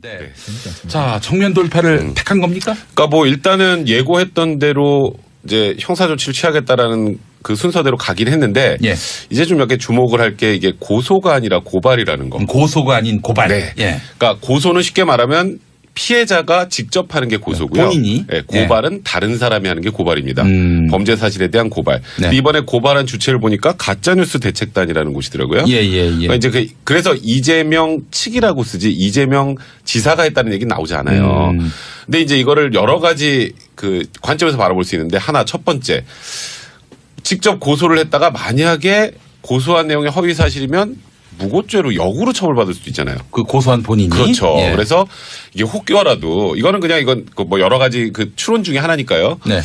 네. 자, 정면 돌파를 택한 겁니까? 그러니까 뭐 일단은 예고했던 대로 이제 형사 조치를 취하겠다라는 그 순서대로 가긴 했는데 예. 이제 좀 이렇게 주목을 할 게 이게 고소가 아니라 고발이라는 거. 고소가 아닌 고발. 네. 예. 그러니까 고소는 쉽게 말하면 피해자가 직접 하는 게 고소고요. 본인이. 네, 고발은 다른 사람이 하는 게 고발입니다. 범죄 사실에 대한 고발. 네. 이번에 고발한 주체를 보니까 가짜뉴스 대책단이라는 곳이더라고요. 예. 그러니까 이제 그래서 이재명 측이라고 쓰지 이재명 지사가 했다는 얘기는 나오지 않아요. 근데 이제 이거를 여러 가지 그 관점에서 바라볼 수 있는데 하나 첫 번째 직접 고소를 했다가 만약에 고소한 내용이 허위 사실이면 무고죄로 역으로 처벌받을 수도 있잖아요. 그 고소한 본인이. 그렇죠. 예. 그래서 이게 혹여라도 이거는 그냥 이건 뭐 여러 가지 그 추론 중에 하나니까요. 네.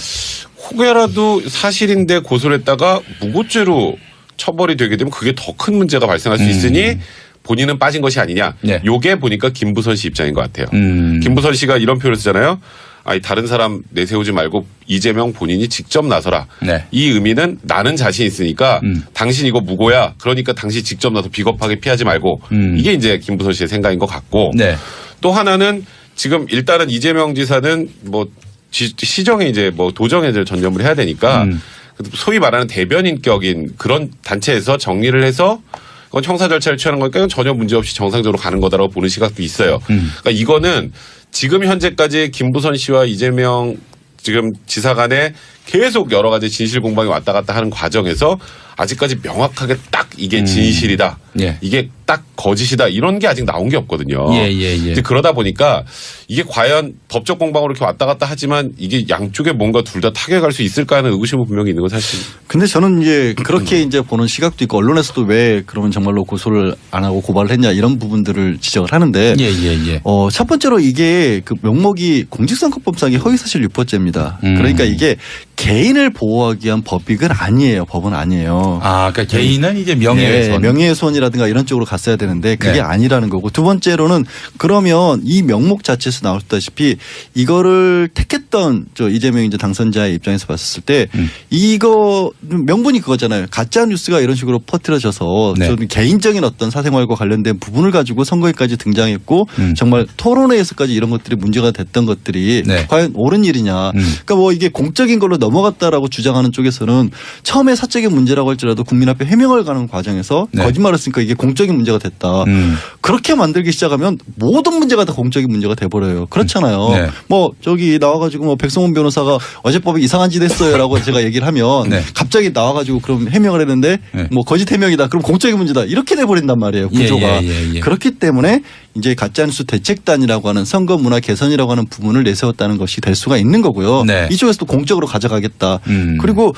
혹여라도 사실인데 고소를 했다가 무고죄로 처벌이 되게 되면 그게 더 큰 문제가 발생할 수 있으니 본인은 빠진 것이 아니냐. 네. 요게 보니까 김부선 씨 입장인 것 같아요. 김부선 씨가 이런 표현을 쓰잖아요. 아니 다른 사람 내세우지 말고 이재명 본인이 직접 나서라. 네. 이 의미는 나는 자신 있으니까 당신 이거 무고야. 그러니까 당신 직접 나서 비겁하게 피하지 말고 이게 이제 김부선 씨의 생각인 것 같고 네. 또 하나는 지금 일단은 이재명 지사는 뭐 시정에 이제 뭐 도정에 전념을 해야 되니까 소위 말하는 대변인격인 그런 단체에서 정리를 해서 그건 형사 절차를 취하는 거니까 전혀 문제없이 정상적으로 가는 거다라고 보는 시각도 있어요. 그러니까 이거는 지금 현재까지 김부선 씨와 이재명 지금 지사 간에 계속 여러 가지 진실 공방이 왔다 갔다 하는 과정에서 아직까지 명확하게 딱 이게 진실이다. 예. 이게 딱 거짓이다. 이런 게 아직 나온 게 없거든요. 예. 이제 그러다 보니까 이게 과연 법적 공방으로 이렇게 왔다 갔다 하지만 이게 양쪽에 뭔가 둘 다 타격할 수 있을까 하는 의구심은 분명히 있는 건 사실. 근데 저는 이제 그렇게 이제 보는 시각도 있고 언론에서도 왜 그러면 정말로 고소를 안 하고 고발을 했냐 이런 부분들을 지적을 하는데 예. 첫 번째로 이게 그 명목이 공직선거법상의 허위사실 유포죄입니다. 그러니까 이게 개인을 보호하기 위한 법익은 아니에요. 법은 아니에요. 아, 그러니까 개인은 이제 명예훼손. 네, 명예훼손이라든가 이런 쪽으로 갔어야 되는데 그게 네. 아니라는 거고 두 번째로는 그러면 이 명목 자체에서 나왔다시피 이거를 택했던 저 이재명 이제 당선자의 입장에서 봤을 때 이거 명분이 그거잖아요. 가짜 뉴스가 이런 식으로 퍼뜨려져서 네. 좀 개인적인 어떤 사생활과 관련된 부분을 가지고 선거에까지 등장했고 정말 토론회에서까지 이런 것들이 문제가 됐던 것들이 네. 과연 옳은 일이냐. 그러니까 뭐 이게 공적인 걸로 넘어갔다라고 주장하는 쪽에서는 처음에 사적인 문제라고 할지라도 국민 앞에 해명을 가는 과정에서 네. 거짓말을 했으니까 이게 공적인 문제가 됐다. 그렇게 만들기 시작하면 모든 문제가 다 공적인 문제가 돼버려요. 그렇잖아요. 네. 뭐 저기 나와가지고 뭐 백성원 변호사가 어젯밤에 이상한 짓 했어요라고 제가 얘기를 하면 네. 갑자기 나와가지고 그럼 해명을 했는데 네. 뭐 거짓 해명이다. 그럼 공적인 문제다. 이렇게 돼버린단 말이에요. 구조가. 예. 그렇기 때문에 이제 가짜뉴스 대책단이라고 하는 선거 문화 개선이라고 하는 부분을 내세웠다는 것이 될 수가 있는 거고요. 네. 이쪽에서도 공적으로 가져가겠다. 그리고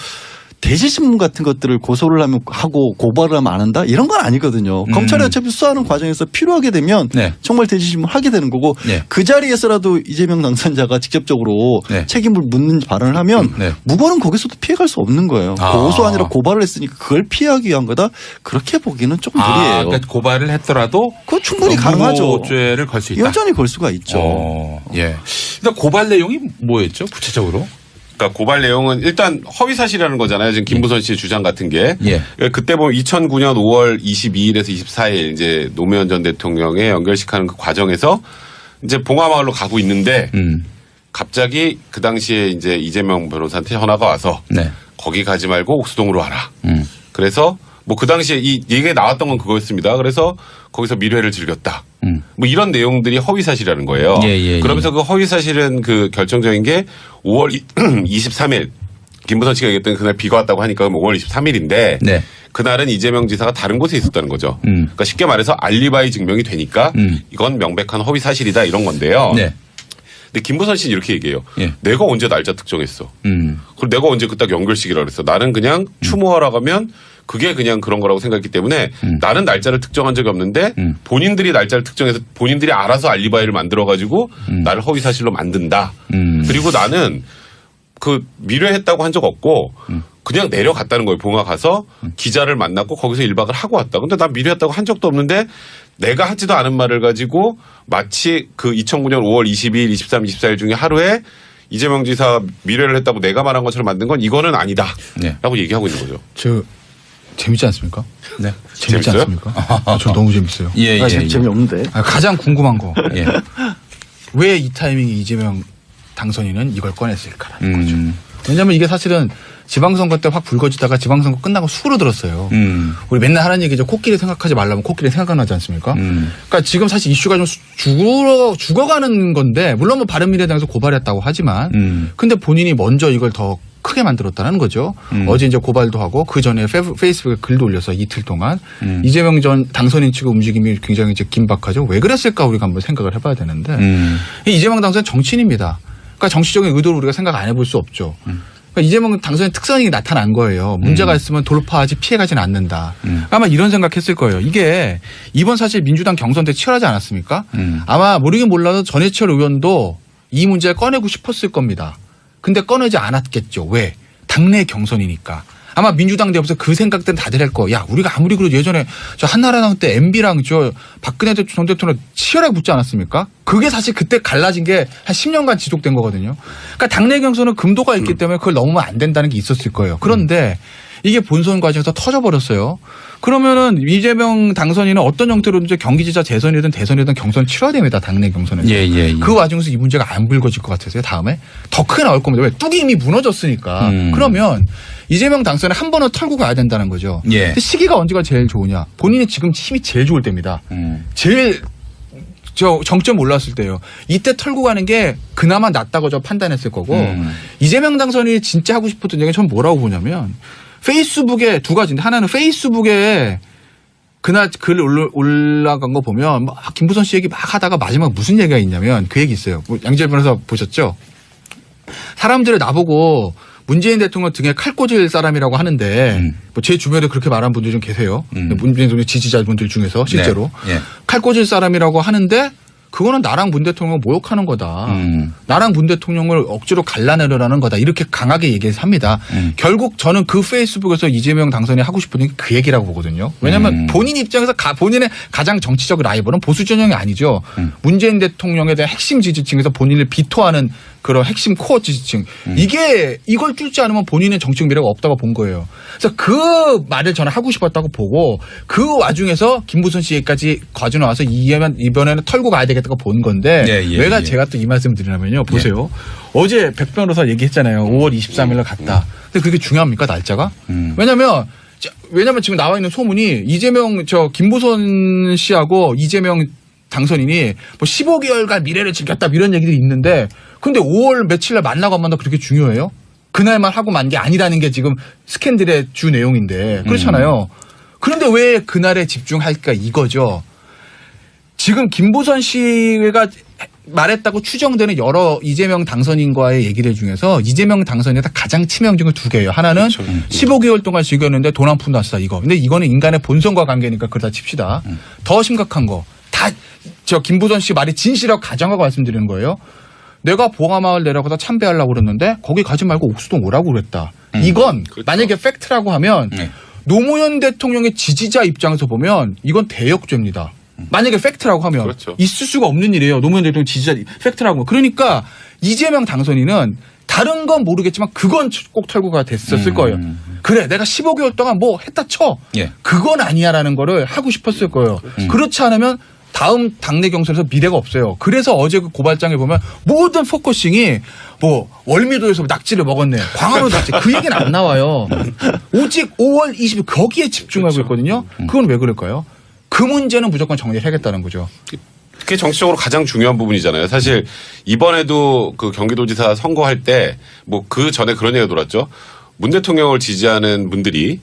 대지신문 같은 것들을 고소를 하고 고발을 하면 안 한다? 이런 건 아니거든요. 검찰이 어차피 수사하는 과정에서 필요하게 되면 네. 정말 대지신문 하게 되는 거고 네. 그 자리에서라도 이재명 당선자가 직접적으로 네. 책임을 묻는 발언을 하면 네. 무고는 거기서도 피해갈 수 없는 거예요. 아. 고소 아니라 고발을 했으니까 그걸 피하기 위한 거다. 그렇게 보기는 조금 아, 무리예요. 그러니까 고발을 했더라도 그거 충분히 가능하죠. 무고죄를 걸 수 있다. 여전히 걸 수가 있죠. 예. 그러니까 고발 내용이 뭐였죠? 구체적으로? 그러니까 고발 내용은 일단 허위 사실이라는 거잖아요. 지금 김부선 씨의 주장 같은 게. 예. 그때 보면 2009년 5월 22일에서 24일 이제 노무현 전 대통령의 연결식하는 그 과정에서 이제 봉화마을로 가고 있는데 갑자기 그 당시에 이제 이재명 변호사한테 전화가 와서 네. 거기 가지 말고 옥수동으로 와라. 그래서 뭐 그 당시에 이 얘기가 나왔던 건 그거였습니다. 그래서 거기서 밀회를 즐겼다. 뭐 이런 내용들이 허위 사실이라는 거예요. 예. 그러면서 그 허위 사실은 그 결정적인 게 5월 23일 김부선 씨가 얘기했던 그날 비가 왔다고 하니까 5월 23일인데 네. 그날은 이재명 지사가 다른 곳에 있었다는 거죠. 그러니까 쉽게 말해서 알리바이 증명이 되니까 이건 명백한 허위 사실이다 이런 건데요. 네. 근데 김부선 씨는 이렇게 얘기해요. 예. 내가 언제 날짜 특정했어. 그리고 내가 언제 그 딱 연결식이라고 그랬어. 나는 그냥 추모하러 가면 그게 그냥 그런 거라고 생각했기 때문에 나는 날짜를 특정한 적이 없는데 본인들이 날짜를 특정해서 본인들이 알아서 알리바이를 만들어가지고 나를 허위 사실로 만든다. 그리고 나는 그 밀회했다고 한 적 없고 그냥 내려갔다는 거예요. 봉화 가서 기자를 만났고 거기서 1박을 하고 왔다. 근데 난 밀회했다고 한 적도 없는데 내가 하지도 않은 말을 가지고 마치 그 2009년 5월 22일, 23, 24일 중에 하루에 이재명 지사 밀회를 했다고 내가 말한 것처럼 만든 건 이거는 아니다. 네. 라고 얘기하고 있는 거죠. 재밌지 않습니까? 네. 재밌지 재밌어요? 않습니까? 저 너무 재밌어요. 예, 예. 재미없는데. 가장 궁금한 거. 예. 왜 이 타이밍에 이재명 당선인은 이걸 꺼냈을까라는 거죠. 음. 왜냐하면 이게 사실은 지방선거 때 확 불거지다가 지방선거 끝나고 수그러들었어요. 우리 맨날 하는 얘기죠. 코끼리 생각하지 말라면 코끼리 생각나지 않습니까? 그러니까 지금 사실 이슈가 좀 죽어가는 건데 물론 뭐 바른미래당에서 고발했다고 하지만 근데 본인이 먼저 이걸 더 크게 만들었다는 거죠. 어제 이제 고발도 하고 그 전에 페이스북에 글도 올려서 이틀 동안 이재명 전 당선인 측의 움직임이 굉장히 이제 긴박하죠. 왜 그랬을까 우리가 한번 생각을 해봐야 되는데 이 이재명 당선인 정치인입니다. 그러니까 정치적인 의도를 우리가 생각 안 해볼 수 없죠. 그러니까 이재명 당선인 특성이 나타난 거예요. 문제가 있으면 돌파하지 피해가지는 않는다. 아마 이런 생각했을 거예요. 이게 이번 사실 민주당 경선 때 치열하지 않았습니까? 아마 모르긴 몰라도 전해철 의원도 이 문제를 꺼내고 싶었을 겁니다. 근데 꺼내지 않았겠죠. 왜? 당내 경선이니까. 아마 민주당 내에서 그 생각 때는 다들 할 거. 야, 우리가 아무리 그래도 예전에 저 한나라당 때 MB랑 저 박근혜 전 대통령 치열하게 붙지 않았습니까? 그게 사실 그때 갈라진 게 한 10년간 지속된 거거든요. 그러니까 당내 경선은 금도가 있기 때문에 그걸 넘으면 안 된다는 게 있었을 거예요. 그런데 이게 본선 과정에서 터져버렸어요. 그러면은 이재명 당선인은 어떤 형태로든지 경기지사 재선이든 대선이든 경선 치러야 됩니다. 당내 경선에서. 예, 예, 예. 그 와중에서 이 문제가 안 불거질 것 같아서요. 다음에 더 크게 나올 겁니다. 왜? 뚝이 이미 무너졌으니까. 그러면 이재명 당선인 한 번은 털고 가야 된다는 거죠. 예. 근데 시기가 언제가 제일 좋으냐. 본인이 지금 힘이 제일 좋을 때입니다. 제일 정점 올랐을 때요. 이때 털고 가는 게 그나마 낫다고 저 판단했을 거고 이재명 당선인이 진짜 하고 싶었던 얘기는 전 뭐라고 보냐면 페이스북에 두 가지인데 하나는 페이스북에 그날 글 올라간 거 보면 막 김부선 씨 얘기 막 하다가 마지막 무슨 얘기가 있냐면 그 얘기 있어요. 양지열 변호사 보셨죠? 사람들을 나보고 문재인 대통령 등에 칼 꽂을 사람이라고 하는데 뭐 제 주변에 그렇게 말한 분들이 좀 계세요. 문재인 대통령 지지자분들 중에서 실제로 네. 예. 칼 꽂을 사람이라고 하는데 그거는 나랑 문 대통령을 모욕하는 거다. 나랑 문 대통령을 억지로 갈라내려라는 거다. 이렇게 강하게 얘기해서 합니다. 결국 저는 그 페이스북에서 이재명 당선이 하고 싶은 게 그 얘기라고 보거든요. 왜냐하면 본인 입장에서 본인의 가장 정치적 라이벌은 보수 진영이 아니죠. 문재인 대통령에 대한 핵심 지지층에서 본인을 비토하는 그런 핵심 코어 지지층. 이걸 뚫지 않으면 본인은 정치적 미래가 없다고 본 거예요. 그래서 그 말을 저는 하고 싶었다고 보고 그 와중에서 김부선 씨까지 가지고 나와서 이번에는 털고 가야 되겠다고 본 건데 예, 예, 왜 예. 제가 또 이 말씀 드리냐면요. 보세요. 어제 백 변호사 얘기했잖아요. 5월 23일로 갔다. 근데 그게 중요합니까 날짜가? 왜냐면 지금 나와 있는 소문이 김부선 씨하고 이재명 당선인이 뭐 15개월간 미래를 지켰다 이런 얘기들이 있는데 근데 5월 며칠 날 만나고 안 만나고 그렇게 중요해요? 그날만 하고 만 게 아니라는 게 지금 스캔들의 주 내용인데 그렇잖아요. 그런데 왜 그날에 집중할까 이거죠. 지금 김부선 씨가 말했다고 추정되는 여러 이재명 당선인과의 얘기들 중에서 이재명 당선인이 가장 치명적인 두 개예요. 하나는 15개월 동안 즐겼는데 돈 한 푼도 안 쓰다 이거. 근데 이거는 인간의 본성과 관계니까 그러다 칩시다. 더 심각한 거. 김부선 씨 말이 진실이라고 가정하고 말씀드리는 거예요. 내가 봉하마을 내려가다 참배하려고 그랬는데 거기 가지 말고 옥수동 오라고 그랬다. 이건 그렇죠. 만약에 팩트라고 하면 노무현 대통령의 지지자 입장에서 보면 이건 대역죄입니다. 만약에 팩트라고 하면 그렇죠. 있을 수가 없는 일이에요. 노무현 대통령 지지자 팩트라고. 그러니까 이재명 당선인은 다른 건 모르겠지만 그건 꼭 털고 가 됐었을 거예요. 그래 내가 15개월 동안 뭐 했다 쳐. 예. 그건 아니야라는 거를 하고 싶었을 거예요. 그렇지 않으면 다음 당내 경선에서 미래가 없어요. 그래서 어제 그 고발장에 보면 모든 포커싱이 뭐 월미도에서 낙지를 먹었네. 광화문 낙지. 그 얘기는 안 나와요. 오직 5월 20일 거기에 집중하고 있거든요. 그건 왜 그럴까요? 그 문제는 무조건 정리해야겠다는 거죠. 그게 정치적으로 가장 중요한 부분이잖아요. 사실 이번에도 그 경기도지사 선거할 때 뭐 그 전에 그런 얘기가 돌았죠. 문 대통령을 지지하는 분들이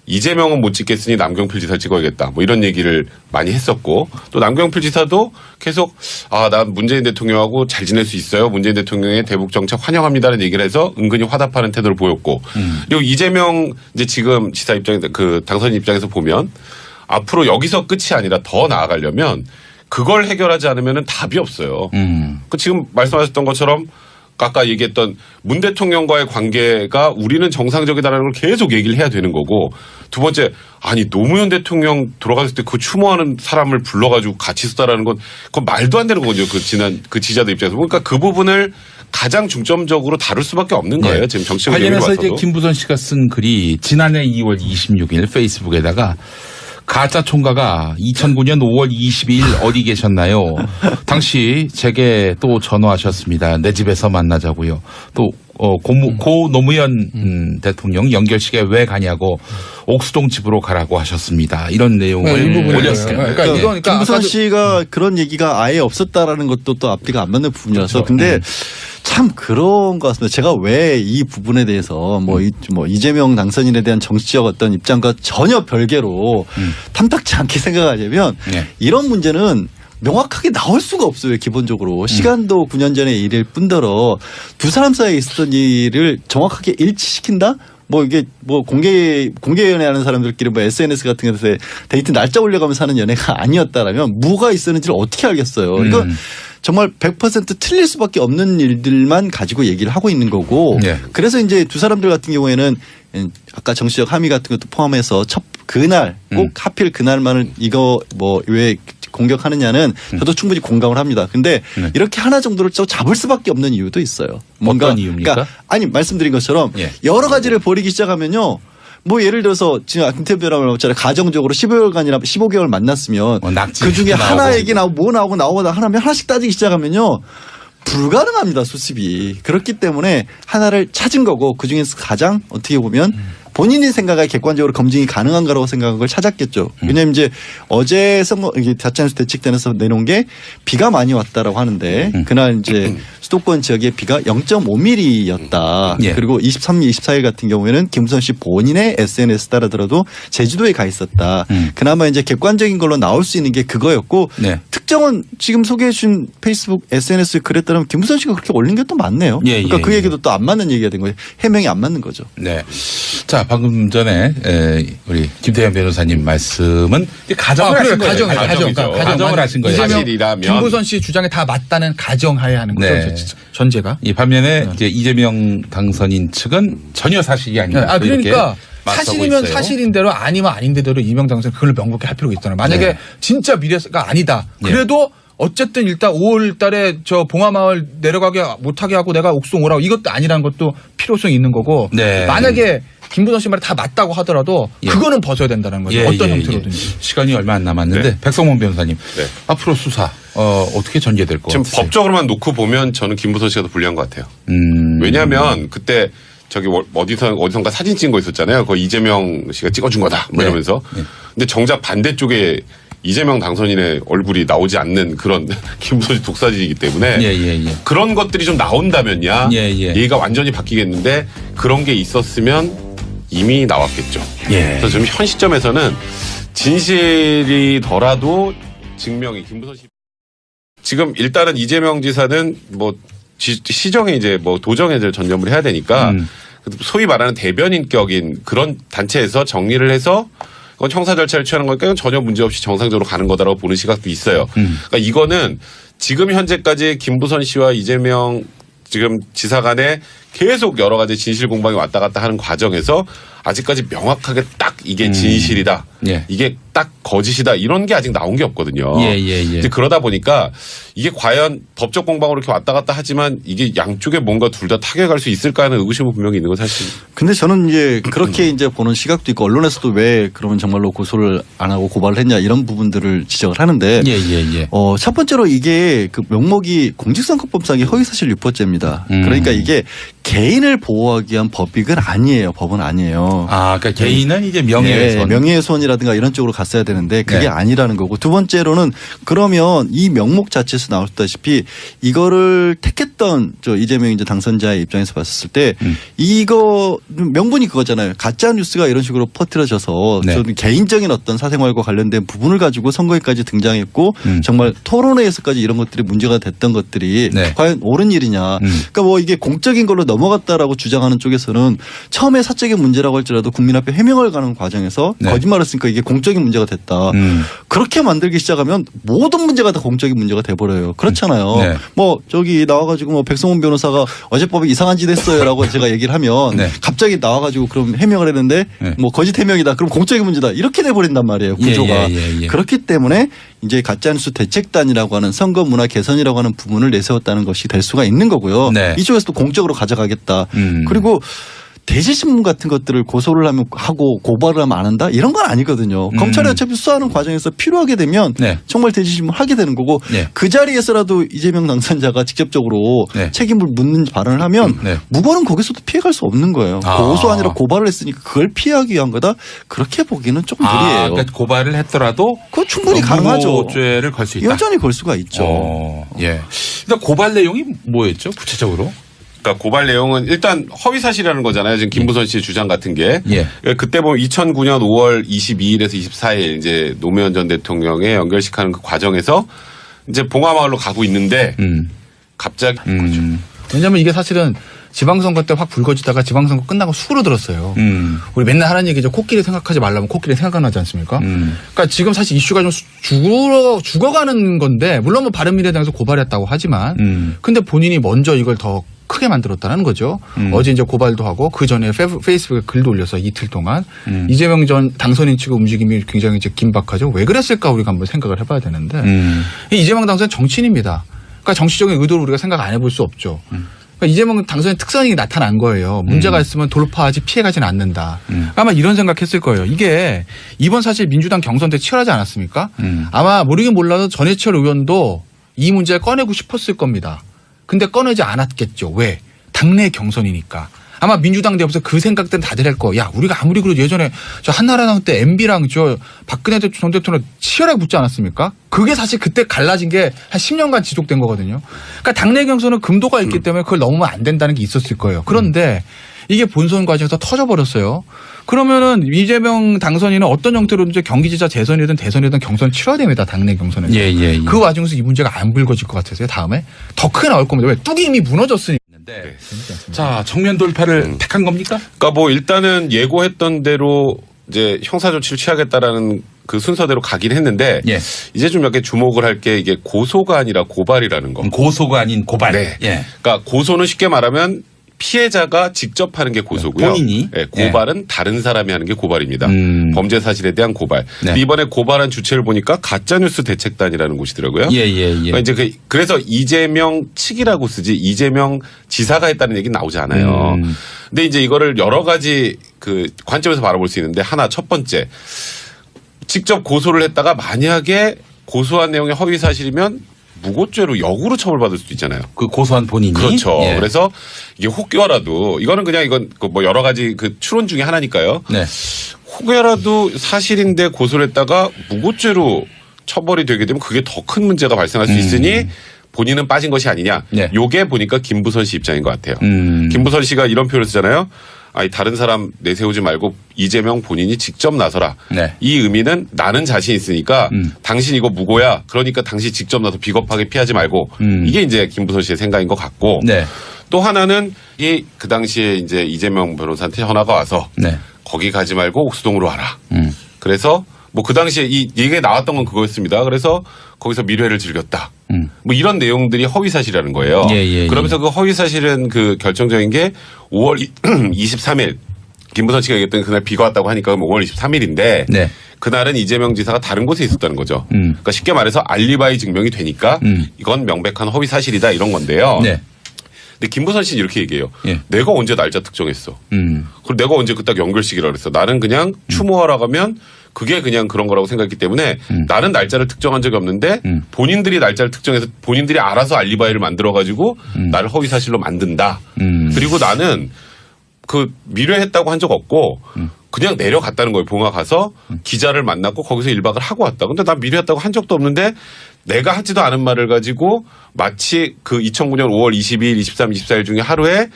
이재명은 못 찍겠으니 남경필 지사 찍어야겠다. 뭐 이런 얘기를 많이 했었고 또 남경필 지사도 계속 난 문재인 대통령하고 잘 지낼 수 있어요. 문재인 대통령의 대북 정책 환영합니다라는 얘기를 해서 은근히 화답하는 태도를 보였고 그리고 이재명 이제 지금 지사 입장에서 그 당선인 입장에서 보면 앞으로 여기서 끝이 아니라 더 나아가려면 그걸 해결하지 않으면 답이 없어요. 그 지금 말씀하셨던 것처럼 아까 얘기했던 문 대통령과의 관계가 우리는 정상적이다라는 걸 계속 얘기를 해야 되는 거고 두 번째 아니 노무현 대통령 돌아갔을 때 그 추모하는 사람을 불러가지고 같이 쓰다라는 건 그건 말도 안 되는 거죠. 그 지지자들 입장에서 그러니까 그 부분을 가장 중점적으로 다룰 수밖에 없는 거예요. 네. 지금 정치적 관련해서 이제 와서도. 김부선 씨가 쓴 글이 지난해 2월 26일 페이스북에다가 가짜 총가가 2009년 5월 22일 어디 계셨나요? 당시 제게 또 전화하셨습니다. 내 집에서 만나자고요. 또 고 노무현 대통령 연결식에 왜 가냐고 옥수동 집으로 가라고 하셨습니다. 이런 내용을 이 부분에 올렸어요. 그러니까 이건 그러니까 김부선 아까도 씨가 그런 얘기가 아예 없었다라는 것도 또 앞뒤가 안 맞는 부분이라서 그렇죠. 근데 참 그런 것 같습니다. 제가 왜 이 부분에 대해서 뭐 이재명 당선인에 대한 정치적 어떤 입장과 전혀 별개로 탐탁치 않게 생각하자면 네. 이런 문제는 명확하게 나올 수가 없어요. 기본적으로 시간도 9년 전의 일일 뿐더러 두 사람 사이에 있었던 일을 정확하게 일치시킨다. 뭐 이게 뭐 공개 연애하는 사람들끼리 뭐 SNS 같은 데서 데이트 날짜 올려가면서 하는 연애가 아니었다라면 뭐가 있었는지를 어떻게 알겠어요. 이거 정말 100% 틀릴 수밖에 없는 일들만 가지고 얘기를 하고 있는 거고. 네. 그래서 이제 두 사람들 같은 경우에는 아까 정치적 함의 같은 것도 포함해서 그날 꼭 하필 그날만을 이거 뭐 왜 공격하느냐는 저도 충분히 공감을 합니다. 근데 네. 이렇게 하나 정도를 또 잡을 수밖에 없는 이유도 있어요. 어떤 이유입니까? 그러니까 아니 말씀드린 것처럼 예. 여러 가지를 벌이기 시작하면요. 뭐 예를 들어서 지금 인터뷰라고 나왔잖아요. 가정적으로 15개월간이나 15개월 만났으면 낙지 그 중에 하나 나오고. 얘기 나오고 뭐 나오고 하나면 하나씩 따지기 시작하면요. 불가능합니다. 수습이. 그렇기 때문에 하나를 찾은 거고 그중에서 가장 어떻게 보면 본인이 생각에 객관적으로 검증이 가능한 거라고 생각한 걸 찾았겠죠. 왜냐하면 이제 어제 이게 자체뉴스 대책단에서 내놓은 게 비가 많이 왔다라고 하는데 그날 이제 수도권 지역에 비가 0.5mm였다. 예. 그리고 23일, 24일 같은 경우에는 김부선 씨 본인의 SNS 따라더라도 제주도에 가 있었다. 그나마 이제 객관적인 걸로 나올 수 있는 게 그거였고 네. 특정은 지금 소개해 준 페이스북 SNS 글에 따르면 김부선 씨가 그렇게 올린 게 또 많네요. 예, 그러니까 예, 그 예. 얘기도 또 안 맞는 얘기가 된 거예요. 해명이 안 맞는 거죠. 네. 자, 방금 전에 우리 김태현 변호사님 말씀은 가정을 하신 거예요. 가정을 하신 거예요. 사실이라면. 김부선 씨 주장에 다 맞다는 가정하에 하는 거죠. 네. 전제가. 이 반면에 이제 이재명 당선인 측은 전혀 사실이 아니다. 아 그러니까 이렇게 맞서고 사실이면 있어요. 사실인 대로 아니면 아닌 대로 이명 당선인 그걸 명백히 할 필요가 있잖아요. 만약에 네. 진짜 미래가 아니다. 네. 그래도 어쨌든 일단 5월 달에 저 봉화마을 내려가게 못하게 하고 내가 옥수동 오라고 이것도 아니라는 것도 필요성이 있는 거고 네. 만약에 김부선 씨 말이 다 맞다고 하더라도 예. 그거는 벗어야 된다는 거죠. 예, 어떤 예, 형태로든지. 예. 시간이 얼마 안 남았는데 네. 백성원 변호사님 네. 앞으로 수사 어떻게 전개될 것 지금 같으세요? 법적으로만 놓고 보면 저는 김부선 씨가 더 불리한 것 같아요. 왜냐하면 그때 저기 어디선가 사진 찍은 거 있었잖아요. 그거 이재명 씨가 찍어준 거다. 뭐 네. 이러면서. 네. 근데 정작 반대쪽에 이재명 당선인의 얼굴이 나오지 않는 그런 김부선 씨 독사진이기 때문에 예. 그런 것들이 좀 나온다면야 예. 얘기가 완전히 바뀌겠는데 그런 게 있었으면 이미 나왔겠죠. 예. 그래서 지금 현 시점에서는 진실이더라도 증명이 김부선 씨 지금 일단은 이재명 지사는 뭐 시정에 이제 뭐 도정에 전념을 해야 되니까 소위 말하는 대변인격인 그런 단체에서 정리를 해서 그건 형사 절차를 취하는 거니까 전혀 문제없이 정상적으로 가는 거다라고 보는 시각도 있어요. 그러니까 이거는 지금 현재까지 김부선 씨와 이재명 지금 지사 간에 계속 여러 가지 진실 공방이 왔다 갔다 하는 과정에서 아직까지 명확하게 딱 이게 진실이다. 예. 이게 딱 거짓이다. 이런 게 아직 나온 게 없거든요. 예. 이제 그러다 보니까 이게 과연 법적 공방으로 이렇게 왔다 갔다 하지만 이게 양쪽에 뭔가 둘 다 타격할 수 있을까 하는 의구심은 분명히 있는 건 사실입니다. 근데 저는 이제 그렇게 이제 보는 시각도 있고 언론에서도 왜 그러면 정말로 고소를 안 하고 고발을 했냐 이런 부분들을 지적을 하는데 예. 첫 번째로 이게 그 명목이 공직선거법상의 허위사실 유포죄입니다. 그러니까 이게 개인을 보호하기 위한 법익은 아니에요. 법은 아니에요. 아, 그러니까 개인은 이제 명예훼손. 네, 명예훼손이라든가 이런 쪽으로 갔어야 되는데 그게 네. 아니라는 거고 두 번째로는 그러면 이 명목 자체에서 나왔다시피 이거를 택했던 이재명 이제 당선자의 입장에서 봤을 때 이거 명분이 그거잖아요. 가짜 뉴스가 이런 식으로 퍼뜨려져서 네. 저는 개인적인 어떤 사생활과 관련된 부분을 가지고 선거에까지 등장했고 정말 토론회에서까지 이런 것들이 문제가 됐던 것들이 네. 과연 옳은 일이냐. 그러니까 뭐 이게 공적인 걸로 넘어갔다라고 주장하는 쪽에서는 처음에 사적인 문제라고 할지라도 국민 앞에 해명을 가는 과정에서 네. 거짓말을 했으니까 이게 공적인 문제가 됐다. 그렇게 만들기 시작하면 모든 문제가 다 공적인 문제가 돼버려요. 그렇잖아요. 네. 뭐 저기 나와가지고 뭐 백성원 변호사가 어젯밤에 이상한 짓 했어요라고 제가 얘기를 하면 네. 갑자기 나와가지고 그럼 해명을 했는데 네. 뭐 거짓 해명이다. 그럼 공적인 문제다. 이렇게 돼버린단 말이에요. 구조가. 예. 그렇기 때문에 이제 가짜뉴스 대책단이라고 하는 선거 문화 개선이라고 하는 부분을 내세웠다는 것이 될 수가 있는 거고요. 네. 이쪽에서도 공적으로 가져가겠다. 그리고 대지신문 같은 것들을 고소를 하고 고발을 하면 안 한다? 이런 건 아니거든요. 검찰이 어차피 수사하는 과정에서 필요하게 되면 네. 정말 대지신문 하게 되는 거고 네. 그 자리에서라도 이재명 당선자가 직접적으로 네. 책임을 묻는 발언을 하면 네. 무고는 거기서도 피해갈 수 없는 거예요. 아. 고소 아니라 고발을 했으니까 그걸 피하기 위한 거다. 그렇게 보기는 조금 무리예요. 그러니까 고발을 했더라도 그거 충분히 가능하죠. 무고죄를 걸 수 있다. 여전히 걸 수가 있죠. 예. 일단 고발 내용이 뭐였죠? 구체적으로? 그러니까 고발 내용은 일단 허위 사실이라는 거잖아요. 지금 김부선 씨의 주장 같은 게. 예. 그때 보면 2009년 5월 22일에서 24일 이제 노무현 전 대통령의 연결식하는 그 과정에서 이제 봉화마을로 가고 있는데 갑자기 왜냐하면 이게 사실은 지방선거 때 확 불거지다가 지방선거 끝나고 수그러들었어요. 우리 맨날 하는 얘기죠. 코끼리 생각하지 말라면 코끼리 생각나지 않습니까? 그러니까 지금 사실 이슈가 좀 죽어가는 건데 물론 뭐 바른미래당에서 고발했다고 하지만 근데 본인이 먼저 이걸 더 크게 만들었다는 거죠. 어제 이제 고발도 하고 그 전에 페이스북에 글도 올려서 이틀 동안 이재명 전 당선인 측의 움직임이 굉장히 이제 긴박하죠. 왜 그랬을까 우리가 한번 생각을 해봐야 되는데 이재명 당선인 정치인입니다. 그러니까 정치적인 의도를 우리가 생각 안 해볼 수 없죠. 그러니까 이재명 당선인 특성이 나타난 거예요. 문제가 있으면 돌파하지 피해가지는 않는다. 그러니까 아마 이런 생각했을 거예요. 이게 이번 사실 민주당 경선 때 치열하지 않았습니까? 아마 모르긴 몰라도 전해철 의원도 이 문제를 꺼내고 싶었을 겁니다. 근데 꺼내지 않았겠죠. 왜? 당내 경선이니까. 아마 민주당 내에서 그 생각들은 다들 할 거예요. 야, 우리가 아무리 그래도 예전에 저 한나라당 때 MB랑 저 박근혜 전 대통령 치열하게 붙지 않았습니까? 그게 사실 그때 갈라진 게 한 10년간 지속된 거거든요. 그러니까 당내 경선은 금도가 있기 때문에 그걸 넘으면 안 된다는 게 있었을 거예요. 그런데 이게 본선 과정에서 터져버렸어요. 그러면은 이재명 당선인은 어떤 형태로든지 경기지사 재선이든 대선이든 경선 치러야 됩니다. 당내 경선에서. 예. 그 와중에서 이 문제가 안 불거질 것 같아서요. 다음에 더 크게 나올 겁니다. 왜? 뚝이 이미 무너졌으니. 네. 자, 정면 돌파를 택한 겁니까? 그러니까 뭐 일단은 예고했던 대로 이제 형사 조치를 취하겠다라는 그 순서대로 가긴 했는데 예. 이제 좀 몇 개 주목을 할 게 이게 고소가 아니라 고발이라는 거. 고소가 아닌 고발. 네. 예. 그러니까 고소는 쉽게 말하면 피해자가 직접 하는 게 고소고요. 본인이? 네, 고발은 다른 사람이 하는 게 고발입니다. 범죄 사실에 대한 고발. 네. 이번에 고발한 주체를 보니까 가짜뉴스 대책단이라는 곳이더라고요. 예. 그러니까 이제 그래서 이재명 측이라고 쓰지 이재명 지사가 했다는 얘기는 나오지 않아요. 근데 이제 이거를 여러 가지 그 관점에서 바라볼 수 있는데 하나 첫 번째 직접 고소를 했다가 만약에 고소한 내용이 허위 사실이면 무고죄로 역으로 처벌받을 수도 있잖아요. 그 고소한 본인이. 그렇죠. 예. 그래서 이게 혹여라도 이거는 그냥 이건 뭐 여러 가지 그 추론 중에 하나니까요. 네. 혹여라도 사실인데 고소를 했다가 무고죄로 처벌이 되게 되면 그게 더 큰 문제가 발생할 수 있으니 본인은 빠진 것이 아니냐. 네. 요게 보니까 김부선 씨 입장인 것 같아요. 김부선 씨가 이런 표현을 쓰잖아요. 아니 다른 사람 내세우지 말고 이재명 본인이 직접 나서라. 네. 이 의미는 나는 자신 있으니까 당신 이거 무고야. 그러니까 당신 직접 나서 비겁하게 피하지 말고 이게 이제 김부선 씨의 생각인 것 같고 네. 또 하나는 이 그 당시에 이제 이재명 변호사한테 전화가 와서 네. 거기 가지 말고 옥수동으로 와라. 그래서 뭐 그 당시에 이 얘기가 나왔던 건 그거였습니다. 그래서 거기서 미래를 즐겼다. 뭐 이런 내용들이 허위 사실이라는 거예요. 예. 그러면서 그 허위 사실은 그 결정적인 게 5월 23일 김부선 씨가 얘기했던 그날 비가 왔다고 하니까 5월 23일인데 네. 그날은 이재명 지사가 다른 곳에 있었다는 거죠. 그러니까 쉽게 말해서 알리바이 증명이 되니까 이건 명백한 허위 사실이다 이런 건데요. 네. 근데 김부선 씨는 이렇게 얘기해요. 예. 내가 언제 날짜 특정했어. 그리고 내가 언제 그 딱 연결식이라고 그랬어. 나는 그냥 추모하러 가면 그게 그냥 그런 거라고 생각했기 때문에 나는 날짜를 특정한 적이 없는데 본인들이 날짜를 특정해서 본인들이 알아서 알리바이를 만들어가지고 나를 허위 사실로 만든다. 그리고 나는 그 미뢰했다고 한 적 없고 그냥 내려갔다는 거예요. 봉화 가서 기자를 만났고 거기서 1박을 하고 왔다. 근데 난 미뢰했다고 한 적도 없는데 내가 하지도 않은 말을 가지고 마치 그 2009년 5월 22일, 23, 24일 중에 하루에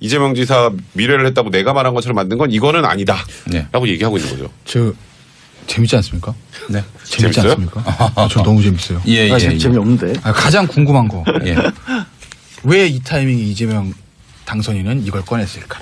이재명 지사 미뢰를 했다고 내가 말한 것처럼 만든 건 이거는 아니다. 네. 라고 얘기하고 있는 거죠. 저 재밌지 않습니까? 네. 재밌지 재밌어요? 않습니까? 저 너무 재밌어요. 예. 재미없는데. 가장 궁금한 거. 예. 왜 이 타이밍에 이재명 당선인은 이걸 꺼냈을까?